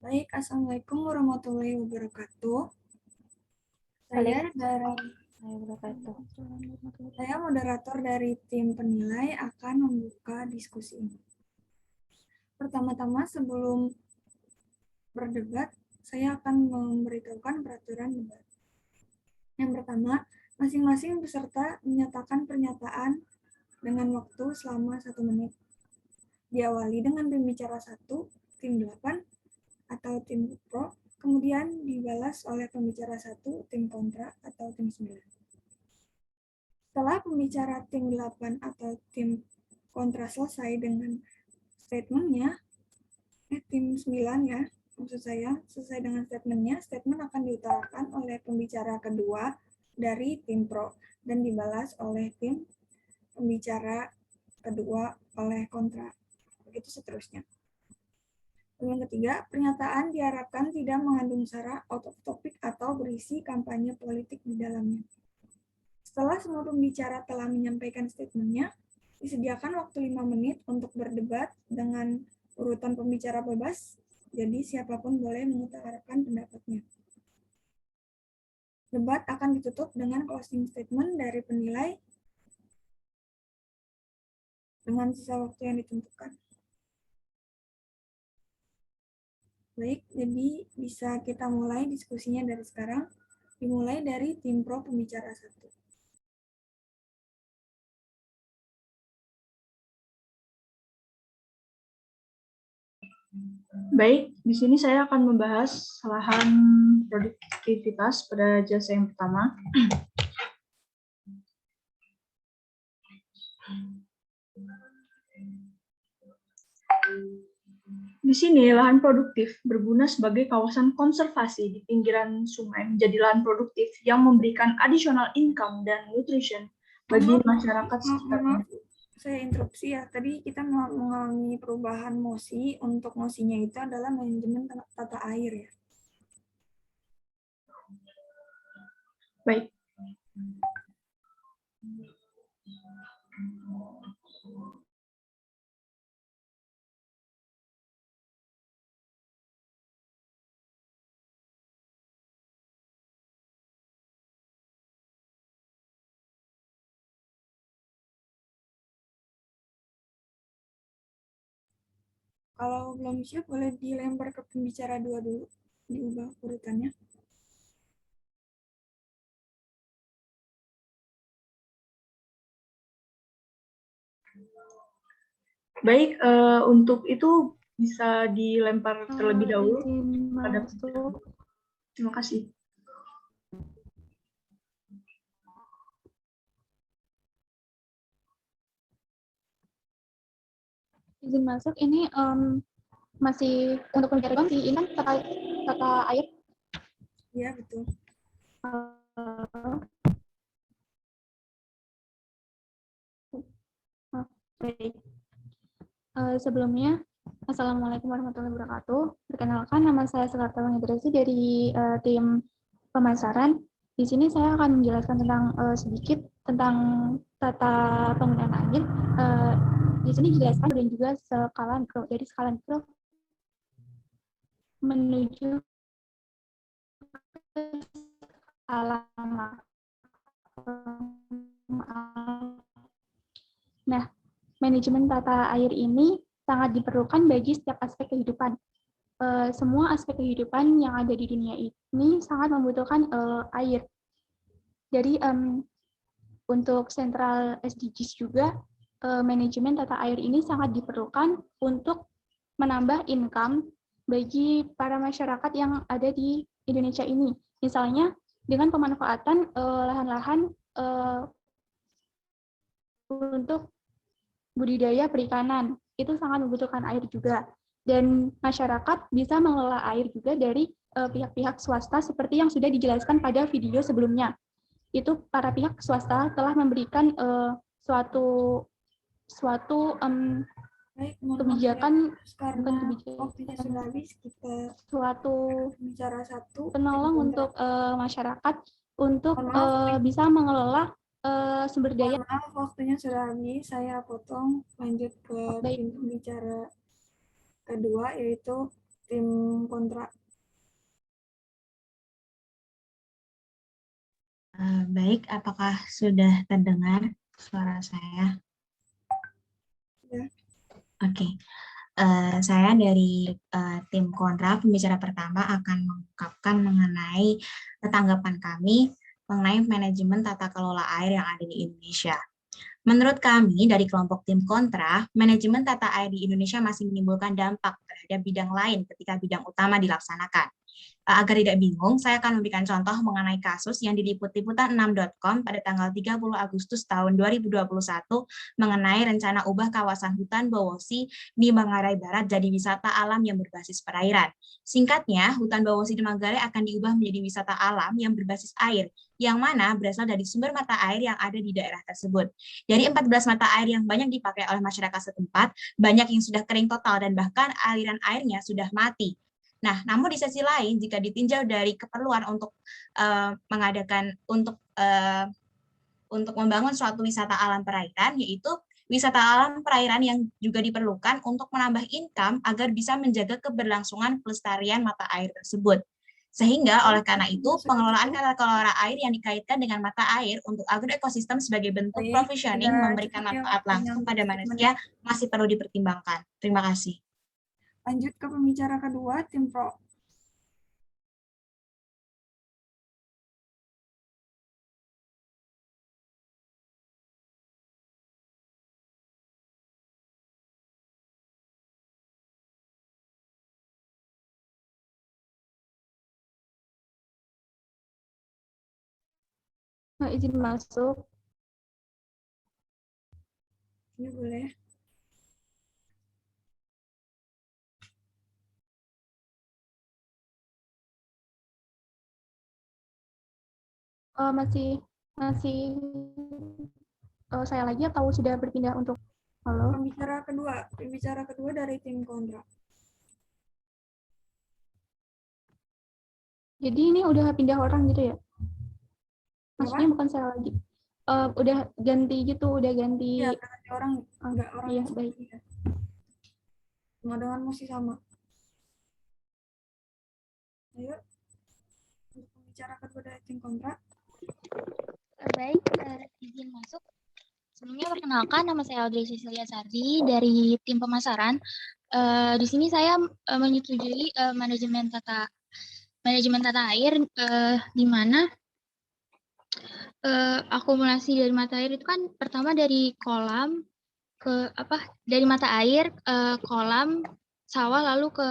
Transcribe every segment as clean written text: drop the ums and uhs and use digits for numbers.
Baik, Assalamualaikum warahmatullahi wabarakatuh. Saya moderator dari tim penilai akan membuka diskusi ini. Pertama-tama sebelum berdebat, saya akan memberitahukan peraturan debat. Yang pertama, masing-masing peserta menyatakan pernyataan dengan waktu selama 1 menit. Diawali dengan pembicara 1, tim 8, atau tim pro, kemudian dibalas oleh pembicara 1, tim kontra, atau tim 9. Setelah pembicara tim 8 atau tim kontra selesai dengan statementnya, tim 9 ya, maksud saya, selesai dengan statementnya, statement akan diutarakan oleh pembicara kedua dari tim pro dan dibalas oleh tim pembicara kedua oleh kontra. Begitu seterusnya. Yang ketiga, pernyataan diharapkan tidak mengandung sara, out of topic, atau berisi kampanye politik di dalamnya. Setelah semua pembicara telah menyampaikan statementnya, disediakan waktu 5 menit untuk berdebat dengan urutan pembicara bebas, jadi siapapun boleh mengutarakan pendapatnya. Debat akan ditutup dengan closing statement dari penilai dengan sisa waktu yang ditentukan. Baik, jadi bisa kita mulai diskusinya dari sekarang. Dimulai dari tim pro pembicara 1. Baik, di sini saya akan membahas lahan produktivitas pada jasa yang pertama. Di sini, lahan produktif berguna sebagai kawasan konservasi di pinggiran sungai menjadi lahan produktif yang memberikan additional income dan nutrition bagi masyarakat sekitar. Saya interupsi ya, tadi kita mengalami perubahan mosi. Untuk mosinya itu adalah manajemen tata air ya. Baik. Kalau belum siap, boleh dilempar ke pembicara 2 dulu, diubah urutannya. Baik, untuk itu bisa dilempar terlebih dahulu. Terima kasih. Izin masuk, ini masih untuk pembicara doang sih, ini kan tata air. Iya, betul. Sebelumnya, Assalamualaikum warahmatullahi wabarakatuh. Perkenalkan, nama saya Sekarta Wangidrasi dari tim pemasaran. Di sini saya akan menjelaskan tentang sedikit tentang tata penggunaan air. Di sini dijelaskan dan juga skala mikro, dari skala mikro menuju ke skala makro. Nah, manajemen tata air ini sangat diperlukan bagi setiap aspek kehidupan. Semua aspek kehidupan yang ada di dunia ini sangat membutuhkan air. Jadi untuk sentral SDGs juga manajemen tata air ini sangat diperlukan untuk menambah income bagi para masyarakat yang ada di Indonesia ini. Misalnya dengan pemanfaatan lahan-lahan untuk budidaya perikanan, itu sangat membutuhkan air juga. Dan masyarakat bisa mengelola air juga dari pihak-pihak swasta seperti yang sudah dijelaskan pada video sebelumnya. Itu para pihak swasta telah memberikan suatu kebijakan, karena waktunya sudah habis, kita suatu bicara satu penolong untuk masyarakat untuk bisa mengelola sumber daya. Maaf, waktunya sudah habis. Saya potong, lanjut ke tim pembicara kedua, yaitu tim kontra. Baik, apakah sudah terdengar suara saya? Ya. Oke. Saya dari tim kontra, pembicara pertama akan mengungkapkan mengenai tanggapan kami mengenai manajemen tata kelola air yang ada di Indonesia. Menurut kami dari kelompok tim kontra, manajemen tata air di Indonesia masih menimbulkan dampak terhadap bidang lain ketika bidang utama dilaksanakan. Agar tidak bingung, saya akan memberikan contoh mengenai kasus yang diliput liputan6.com pada tanggal 30 Agustus tahun 2021 mengenai rencana ubah kawasan hutan Bawosi di Manggarai Barat jadi wisata alam yang berbasis perairan. Singkatnya, hutan Bawosi di Manggarai akan diubah menjadi wisata alam yang berbasis air, yang mana berasal dari sumber mata air yang ada di daerah tersebut. Dari 14 mata air yang banyak dipakai oleh masyarakat setempat, banyak yang sudah kering total dan bahkan aliran airnya sudah mati. Nah, namun di sisi lain, jika ditinjau dari keperluan untuk mengadakan untuk membangun suatu wisata alam perairan, yaitu wisata alam perairan yang juga diperlukan untuk menambah income agar bisa menjaga keberlangsungan pelestarian mata air tersebut. Sehingga oleh karena itu, pengelolaan tata kelola air yang dikaitkan dengan mata air untuk agroekosistem sebagai bentuk provisioning memberikan manfaat langsung pada manusia masih perlu dipertimbangkan. Terima kasih. Lanjut ke pembicara kedua, tim pro. Izin masuk. Ini boleh. Masih saya lagi atau sudah berpindah untuk halo? Pembicara kedua dari tim kontra. Jadi ini udah pindah orang gitu ya? Maksudnya Apa? bukan saya lagi. Udah ganti gitu, udah ganti. Iya, ganti orang, enggak orang. Iya, baik. Dengan masih sama. Ayo, pembicara kedua dari tim kontra. Baik, izin masuk. Sebelumnya perkenalkan, nama saya Audrey Cecilia Sardi dari tim pemasaran. Di sini saya menyetujui manajemen tata air, di mana akumulasi dari mata air itu kan pertama dari kolam dari mata air, kolam, sawah, lalu ke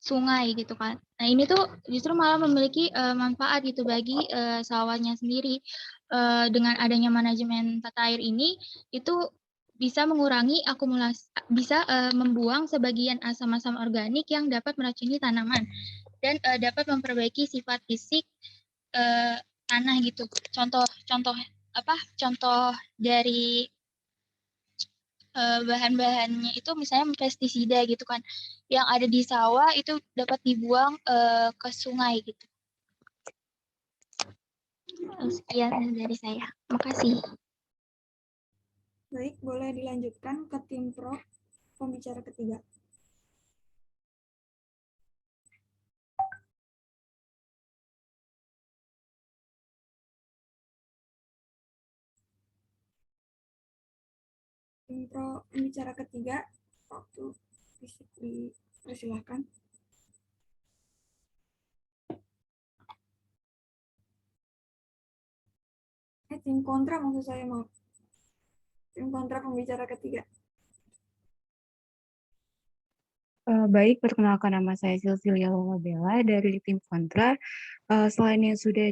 sungai gitu kan. Nah ini tuh justru malah memiliki manfaat gitu bagi sawahnya sendiri. Dengan adanya manajemen tata air ini, itu bisa mengurangi akumulasi, bisa membuang sebagian asam-asam organik yang dapat meracuni tanaman dan dapat memperbaiki sifat fisik tanah gitu. Contoh dari bahan-bahannya itu misalnya pestisida gitu kan, yang ada di sawah itu dapat dibuang ke sungai gitu. Sekian dari saya. Makasih. Baik, boleh dilanjutkan ke tim pro, pembicara ketiga. Tim pro, pembicara ketiga, waktu dipersilahkan. Tim kontra maksud saya, maaf. Tim kontra pembicara ketiga. Baik, perkenalkan nama saya Silsilia Lomabella dari tim kontra. Selain yang sudah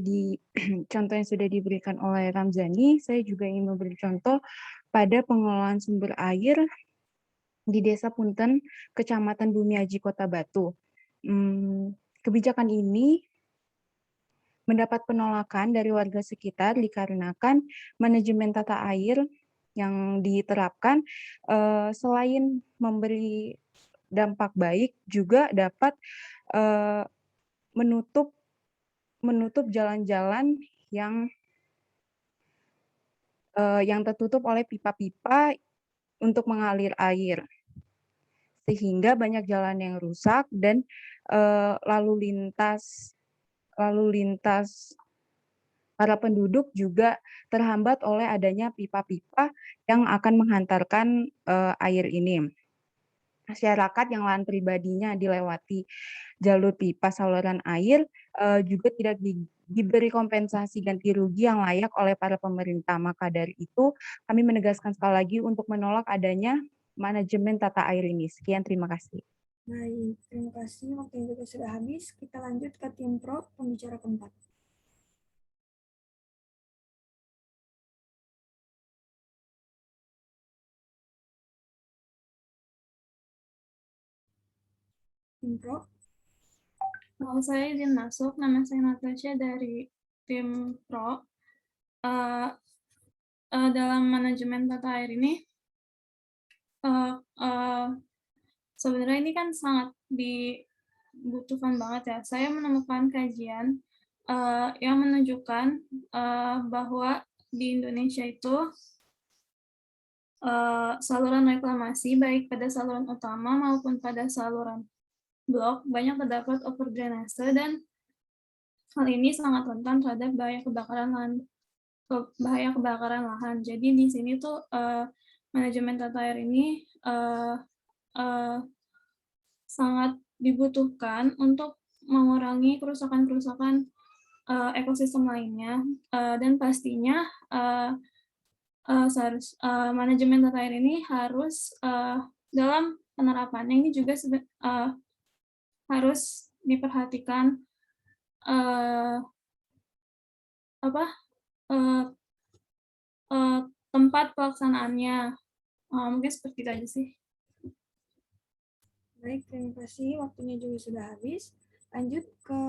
contoh yang sudah diberikan oleh Ramzani, saya juga ingin memberi contoh pada pengelolaan sumber air di Desa Punten, Kecamatan Bumiaji, Kota Batu. Kebijakan ini mendapat penolakan dari warga sekitar dikarenakan manajemen tata air yang diterapkan selain memberi dampak baik juga dapat menutup jalan-jalan yang tertutup oleh pipa-pipa untuk mengalir air. sehingga banyak jalan yang rusak dan lalu lintas para penduduk juga terhambat oleh adanya pipa-pipa yang akan menghantarkan air ini. Masyarakat yang lahan pribadinya dilewati jalur pipa saluran air juga tidak diberi kompensasi ganti rugi yang layak oleh para pemerintah. Maka dari itu kami menegaskan sekali lagi untuk menolak adanya manajemen tata air ini. Sekian, terima kasih. Baik, terima kasih. Waktunya juga sudah habis. Kita lanjut ke tim pro, pembicara keempat. Tim pro. Saya izin masuk. Nama saya Natasha dari tim pro. Dalam manajemen tata air ini, sebenarnya ini kan sangat dibutuhkan banget ya. Saya menemukan kajian yang menunjukkan bahwa di Indonesia itu saluran reklamasi baik pada saluran utama maupun pada saluran blok banyak terdapat overdrainase dan hal ini sangat rentan terhadap bahaya kebakaran lahan. Jadi di sini tuh manajemen tata air ini sangat dibutuhkan untuk mengurangi kerusakan-kerusakan ekosistem lainnya dan pastinya manajemen tata air ini harus dalam penerapannya ini juga harus diperhatikan tempat pelaksanaannya. Mungkin seperti itu aja sih. Baik, terima kasih. Waktunya juga sudah habis. Lanjut ke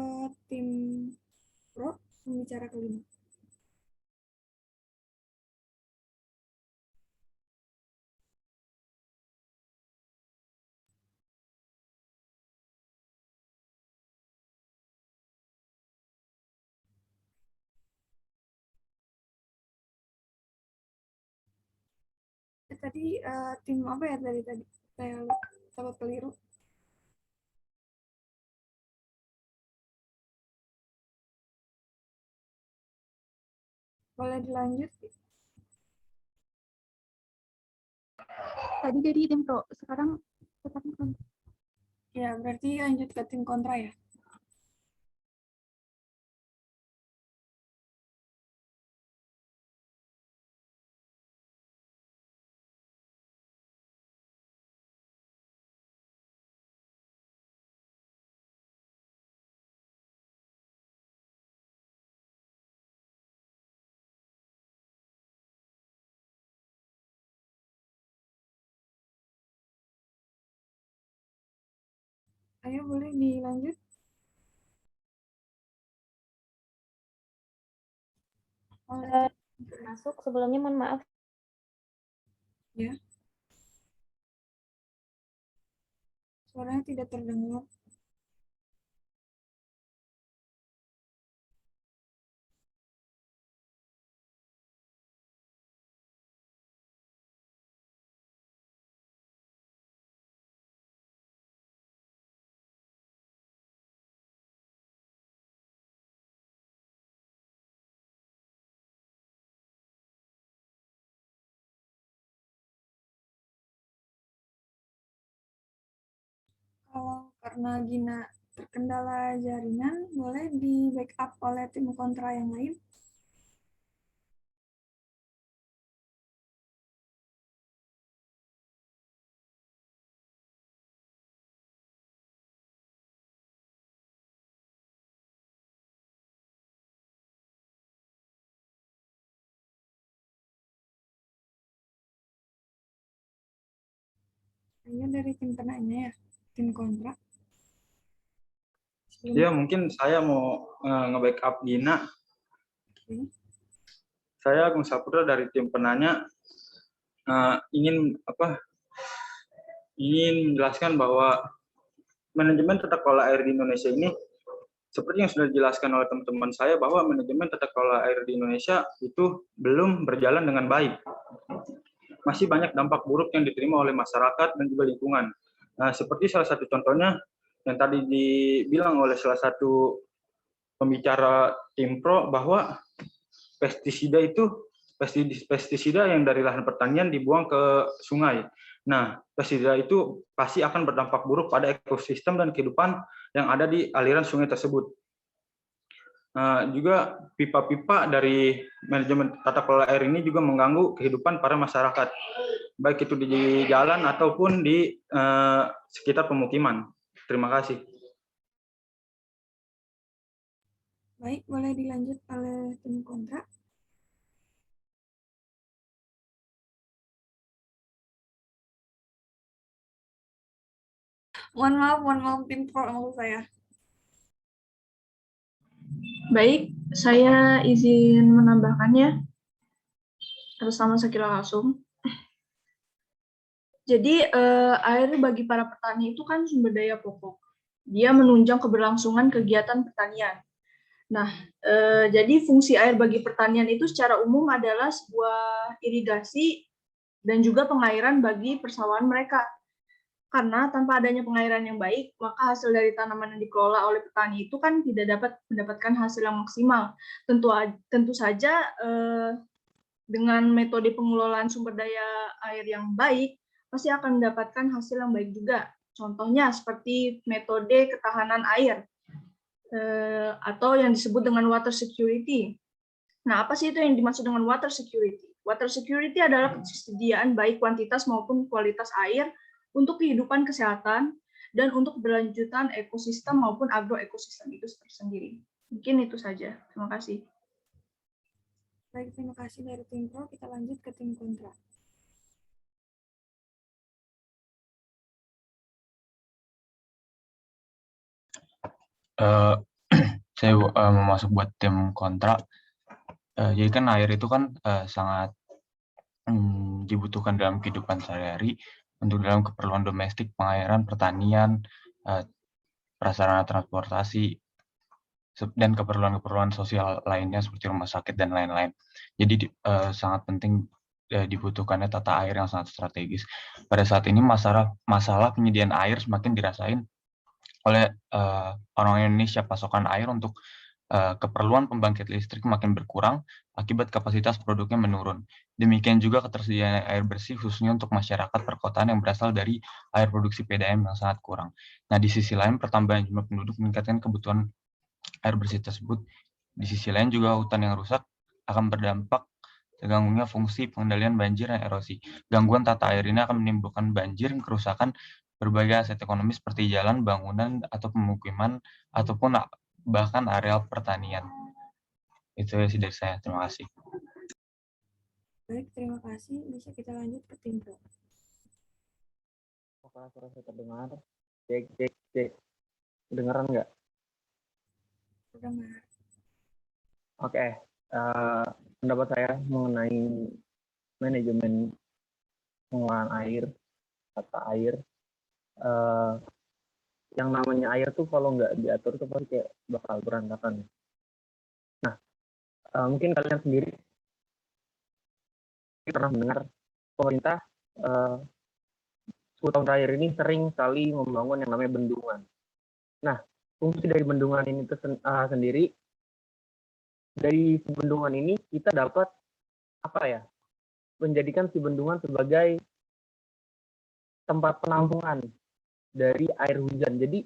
tim pro, pembicara kelima. Tadi tim apa ya tadi saya sempat keliru. Boleh dilanjut? Tadi dari tim pro, sekarang tetap kontra. Ya, berarti lanjut ke tim kontra ya. Ayo boleh dilanjut. Masuk sebelumnya mohon maaf. Ya. Suaranya tidak terdengar. Kalau karena Gina terkendala jaringan, boleh di backup oleh tim kontra yang lain? Hanya dari tim penanya ya, tim kontra. Ya, mungkin saya mau nge-backup Gina. Oke. Saya Agung Saputra dari tim penanya ingin menjelaskan bahwa manajemen tata kelola air di Indonesia ini seperti yang sudah dijelaskan oleh teman-teman saya bahwa manajemen tata kelola air di Indonesia itu belum berjalan dengan baik. Masih banyak dampak buruk yang diterima oleh masyarakat dan juga lingkungan. Nah, seperti salah satu contohnya yang tadi dibilang oleh salah satu pembicara tim pro bahwa pestisida yang dari lahan pertanian dibuang ke sungai. Nah, pestisida itu pasti akan berdampak buruk pada ekosistem dan kehidupan yang ada di aliran sungai tersebut. Juga pipa-pipa dari manajemen tata kelola air ini juga mengganggu kehidupan para masyarakat, baik itu di jalan ataupun di sekitar pemukiman. Terima kasih. Baik, boleh dilanjut oleh tim kontra. Mohon maaf tim pro maksud saya. Baik, saya izin menambahkannya atas nama Sakila Kasum. Jadi air bagi para petani itu kan sumber daya pokok. Dia menunjang keberlangsungan kegiatan pertanian. Nah, jadi fungsi air bagi pertanian itu secara umum adalah sebuah irigasi dan juga pengairan bagi persawahan mereka. Karena tanpa adanya pengairan yang baik, maka hasil dari tanaman yang dikelola oleh petani itu kan tidak dapat mendapatkan hasil yang maksimal. Tentu saja dengan metode pengelolaan sumber daya air yang baik, pasti akan mendapatkan hasil yang baik juga. Contohnya seperti metode ketahanan air, atau yang disebut dengan water security. Nah, apa sih itu yang dimaksud dengan water security? Water security adalah ketersediaan baik kuantitas maupun kualitas air untuk kehidupan kesehatan dan untuk keberlanjutan ekosistem maupun agroekosistem itu tersendiri. Mungkin itu saja. Terima kasih. Baik, terima kasih dari tim pro. Kita lanjut ke tim kontra. Saya mau masuk buat tim kontra. Jadi kan air itu kan sangat dibutuhkan dalam kehidupan sehari-hari untuk dalam keperluan domestik, pengairan, pertanian, prasarana transportasi, dan keperluan-keperluan sosial lainnya seperti rumah sakit dan lain-lain. Jadi sangat penting dibutuhkannya tata air yang sangat strategis. Pada saat ini masalah penyediaan air semakin dirasain oleh orang Indonesia. Pasokan air untuk keperluan pembangkit listrik makin berkurang akibat kapasitas produknya menurun. Demikian juga ketersediaan air bersih khususnya untuk masyarakat perkotaan yang berasal dari air produksi PDAM yang sangat kurang. Nah, di sisi lain pertambahan jumlah penduduk meningkatkan kebutuhan air bersih tersebut. Di sisi lain juga hutan yang rusak akan berdampak terganggunya fungsi pengendalian banjir dan erosi. Gangguan tata air ini akan menimbulkan banjir, kerusakan berbagai aset ekonomi seperti jalan, bangunan, atau pemukiman, ataupun bahkan areal pertanian. Itu sih dari saya. Terima kasih. Baik, terima kasih. Bisa kita lanjut ke tim pro. Apakah suara saya terdengar? Cek. Kedengaran nggak? Terdengar. Oke. Pendapat saya mengenai manajemen pengelolaan air, tata air. Yang namanya air tuh kalau nggak diatur tuh pasti kayak bakal berantakan. Nah, mungkin kalian sendiri pernah mendengar pemerintah 10 tahun terakhir ini sering sekali membangun yang namanya bendungan. Nah, fungsi dari bendungan ini sendiri, dari bendungan ini kita dapat menjadikan si bendungan sebagai tempat penampungan dari air hujan. Jadi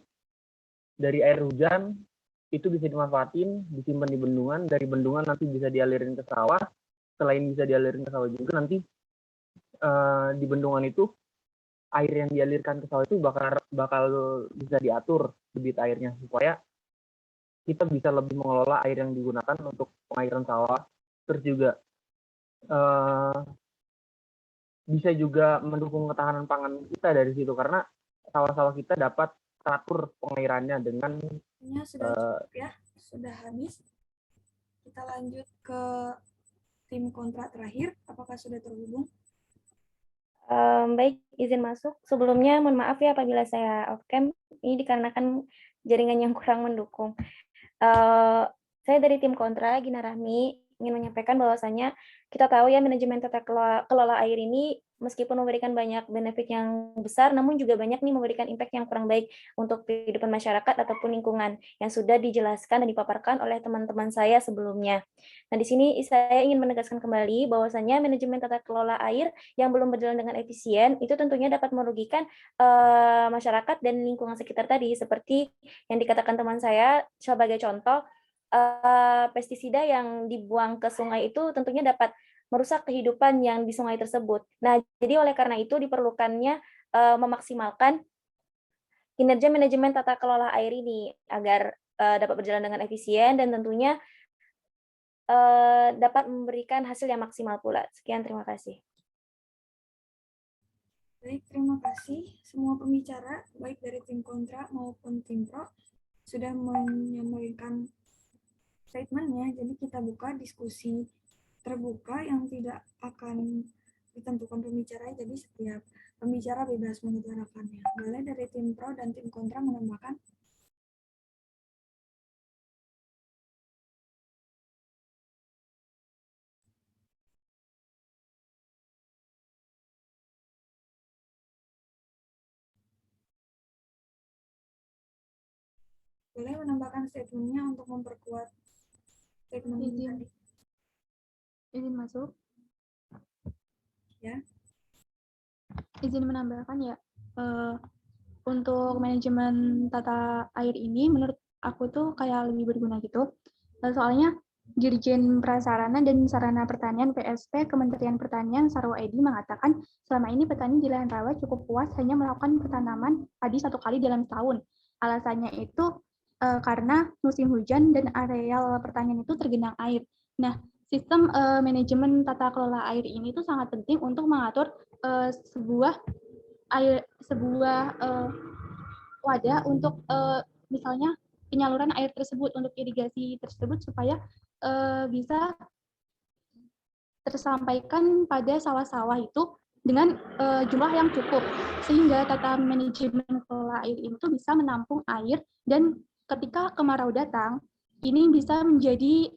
dari air hujan itu bisa dimanfaatin, disimpan di bendungan, dari bendungan nanti bisa dialirin ke sawah, selain bisa dialirin ke sawah juga nanti di bendungan itu air yang dialirkan ke sawah itu bakal bisa diatur debit airnya supaya kita bisa lebih mengelola air yang digunakan untuk pengairan sawah. Terus juga bisa juga mendukung ketahanan pangan kita dari situ karena sawah-sawah kita dapat teratur pengairannya dengan sudah cukup ya, sudah habis. Kita lanjut ke tim kontra terakhir. Apakah sudah terhubung? Baik, izin masuk. Sebelumnya mohon maaf ya apabila saya off cam. Ini dikarenakan jaringan yang kurang mendukung. Saya dari tim kontra, Gina Rahmi, ingin menyampaikan bahwasanya kita tahu ya manajemen tata kelola air ini meskipun memberikan banyak benefit yang besar, namun juga banyak nih memberikan impact yang kurang baik untuk kehidupan masyarakat ataupun lingkungan yang sudah dijelaskan dan dipaparkan oleh teman-teman saya sebelumnya. Nah, di sini saya ingin menegaskan kembali bahwasanya manajemen tata kelola air yang belum berjalan dengan efisien itu tentunya dapat merugikan masyarakat dan lingkungan sekitar tadi, seperti yang dikatakan teman saya sebagai contoh, pestisida yang dibuang ke sungai itu tentunya dapat merusak kehidupan yang di sungai tersebut. Nah, jadi oleh karena itu diperlukannya memaksimalkan kinerja manajemen tata kelola air ini agar dapat berjalan dengan efisien dan tentunya dapat memberikan hasil yang maksimal pula. Sekian, terima kasih. Baik, terima kasih semua pembicara, baik dari tim kontra maupun tim pro, sudah menyampaikan statementnya. Jadi kita buka diskusi terbuka yang tidak akan ditentukan pembicara, jadi setiap pembicara bebas mengutarakannya. Boleh dari tim pro dan tim kontra menambahkan? Boleh menambahkan statementnya untuk memperkuat statement tadi. Izin masuk. Ya. Izin menambahkan ya, untuk manajemen tata air ini menurut aku tuh kayak lebih berguna gitu. Soalnya Dirjen Prasarana dan Sarana Pertanian PSP Kementerian Pertanian Sarwo Edi mengatakan selama ini petani di lahan rawa cukup puas hanya melakukan petanaman padi 1 kali dalam setahun. Alasannya itu karena musim hujan dan areal pertanian itu tergenang air. Nah, sistem manajemen tata kelola air ini tuh sangat penting untuk mengatur sebuah wadah untuk misalnya penyaluran air tersebut untuk irigasi tersebut supaya bisa tersampaikan pada sawah-sawah itu dengan jumlah yang cukup, sehingga tata manajemen kelola air itu bisa menampung air dan ketika kemarau datang ini bisa menjadi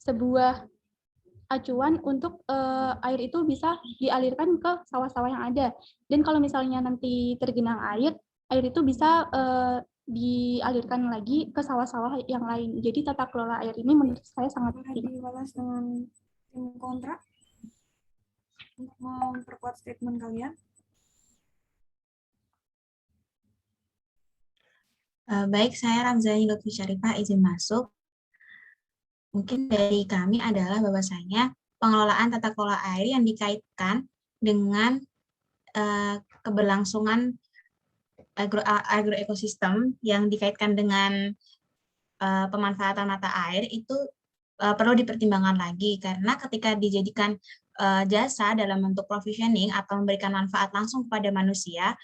sebuah acuan untuk air itu bisa dialirkan ke sawah-sawah yang ada. Dan kalau misalnya nanti tergenang air itu bisa dialirkan lagi ke sawah-sawah yang lain. Jadi tata kelola air ini menurut saya sangat penting. Dibalas dengan tim kontra untuk memperkuat statement kalian. Baik, saya Ramzani Lutfi Syarifah, izin masuk. Mungkin dari kami adalah bahwasanya pengelolaan tata kelola air yang dikaitkan dengan keberlangsungan agroekosistem yang dikaitkan dengan pemanfaatan mata air itu perlu dipertimbangkan lagi, karena ketika dijadikan jasa dalam bentuk provisioning atau memberikan manfaat langsung kepada manusia,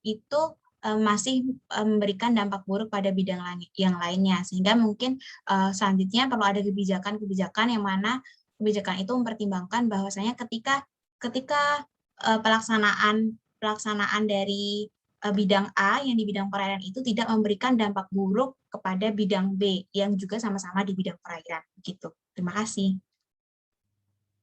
itu masih memberikan dampak buruk pada bidang yang lainnya, sehingga mungkin selanjutnya perlu ada kebijakan-kebijakan yang mana kebijakan itu mempertimbangkan bahwasanya ketika pelaksanaan dari bidang A yang di bidang perairan itu tidak memberikan dampak buruk kepada bidang B yang juga sama-sama di bidang perairan. Begitu. Terima kasih.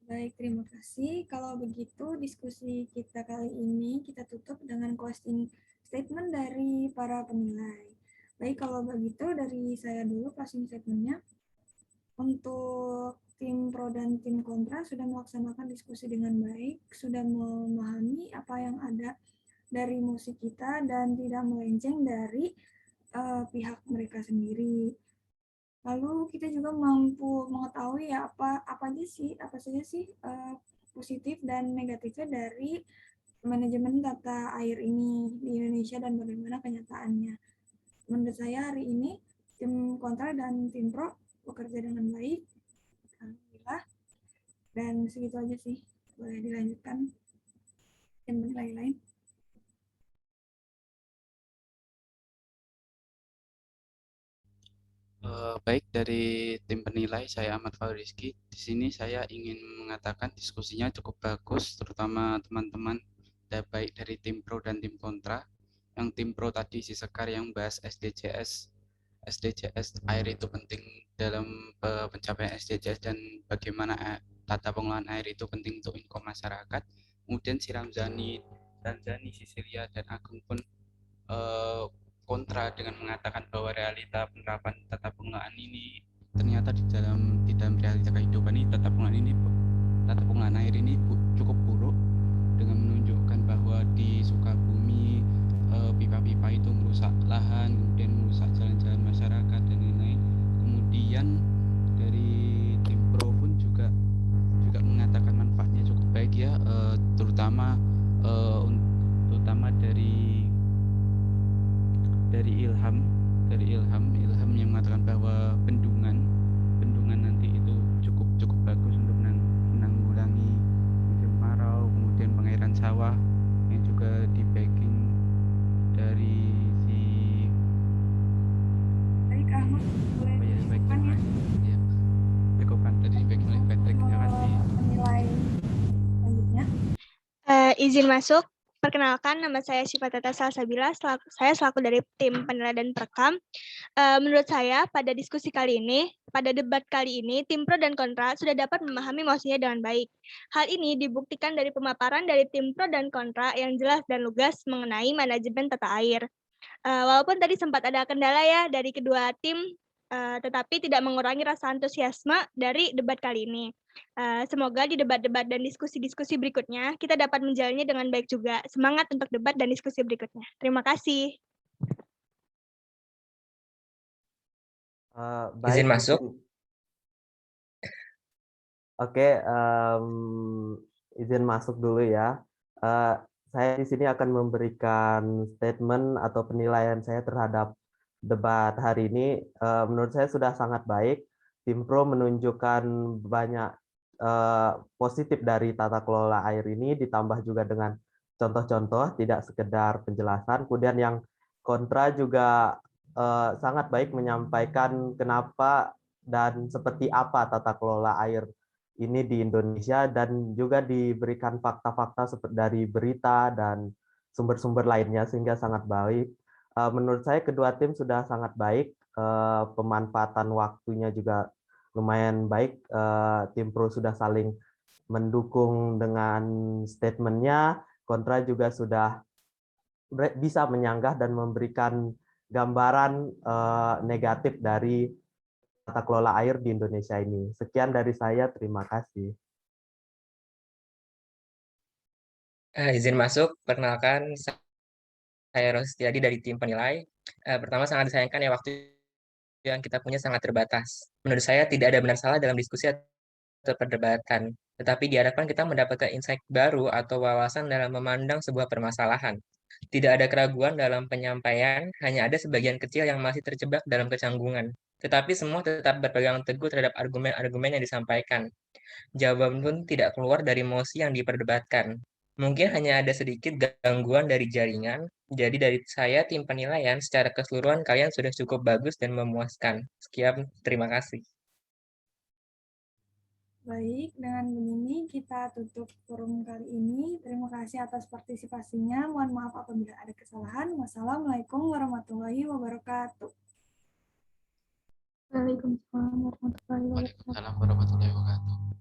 Baik, terima kasih. Kalau begitu diskusi kita kali ini kita tutup dengan closing statement dari para penilai. Baik, kalau begitu dari saya dulu closing statement-nya. Untuk tim pro dan tim kontra sudah melaksanakan diskusi dengan baik, sudah memahami apa yang ada dari musik kita dan tidak melenceng dari pihak mereka sendiri. Lalu kita juga mampu mengetahui ya apa saja sih positif dan negatifnya dari manajemen tata air ini di Indonesia dan bagaimana kenyataannya. Menurut saya hari ini tim kontra dan tim pro bekerja dengan baik. Alhamdulillah. Dan segitu aja sih. Boleh dilanjutkan tim penilai lain. Baik, dari tim penilai saya Ahmad Faurizki. Di sini saya ingin mengatakan diskusinya cukup bagus, terutama teman-teman baik dari tim pro dan tim kontra. Yang tim pro tadi si Sekar yang bahas SDGs air itu penting dalam pencapaian SDGs dan bagaimana tata pengelolaan air itu penting untuk income masyarakat. Kemudian si Ramzani, Cecilia, dan Agung pun kontra dengan mengatakan bahwa realita penerapan tata pengelolaan ini ternyata di dalam realita kehidupan ini tata pengelolaan air ini cukup buruk, dengan menunjukkan bahwa di Sukabumi pipa-pipa itu merusak lahan, kemudian merusak jalan-jalan masyarakat dan lain-lain. Kemudian dari tim pro pun juga mengatakan manfaatnya cukup baik ya, terutama dari Ilham yang mengatakan bahwa bendungan nanti itu cukup bagus untuk menanggulangi musim kemarau, kemudian pengairan sawah yang juga di backing dari si Baik, Ahmad, boleh dilanjutkan ya. ya Bekokan tadi di backing oleh Patrick. Terima kasih. Penilai selanjutnya. Izin masuk. Perkenalkan, nama saya Syifa Tata Salsabila. Saya selaku dari tim penilai dan perekam. Menurut saya, pada diskusi kali ini, pada debat kali ini, tim pro dan kontra sudah dapat memahami maksudnya dengan baik. Hal ini dibuktikan dari pemaparan dari tim pro dan kontra yang jelas dan lugas mengenai manajemen tata air. Walaupun tadi sempat ada kendala ya dari kedua tim, tetapi tidak mengurangi rasa antusiasme dari debat kali ini. Semoga di debat-debat dan diskusi-diskusi berikutnya kita dapat menjalannya dengan baik juga. Semangat untuk debat dan diskusi berikutnya. Terima kasih. Izin masuk. Oke, izin masuk dulu ya. Saya di sini akan memberikan statement atau penilaian saya terhadap debat hari ini. Menurut saya sudah sangat baik. Tim Pro menunjukkan banyak positif dari tata kelola air ini, ditambah juga dengan contoh-contoh, tidak sekedar penjelasan. Kemudian yang kontra juga sangat baik menyampaikan kenapa dan seperti apa tata kelola air ini di Indonesia, dan juga diberikan fakta-fakta dari berita dan sumber-sumber lainnya, sehingga sangat baik. Menurut saya kedua tim sudah sangat baik, pemanfaatan waktunya juga lumayan baik. Tim pro sudah saling mendukung dengan statementnya, kontra juga sudah bisa menyanggah dan memberikan gambaran negatif dari tata kelola air di Indonesia ini. Sekian dari saya, terima kasih. Izin masuk, perkenalkan saya Rostiadi dari tim penilai. Pertama, sangat disayangkan ya waktu yang kita punya sangat terbatas. Menurut saya tidak ada benar salah dalam diskusi atau perdebatan, tetapi diharapkan kita mendapatkan insight baru atau wawasan dalam memandang sebuah permasalahan. Tidak ada keraguan dalam penyampaian, hanya ada sebagian kecil yang masih terjebak dalam kecanggungan. Tetapi semua tetap berpegang teguh terhadap argumen-argumen yang disampaikan. Jawaban pun tidak keluar dari mosi yang diperdebatkan. Mungkin hanya ada sedikit gangguan dari jaringan. Jadi dari saya, tim penilaian, secara keseluruhan kalian sudah cukup bagus dan memuaskan. Sekian, terima kasih. Baik, dengan begini kita tutup forum kali ini. Terima kasih atas partisipasinya. Mohon maaf apabila ada kesalahan. Wassalamualaikum warahmatullahi wabarakatuh. Waalaikumsalam warahmatullahi wabarakatuh. Waalaikumsalam warahmatullahi wabarakatuh.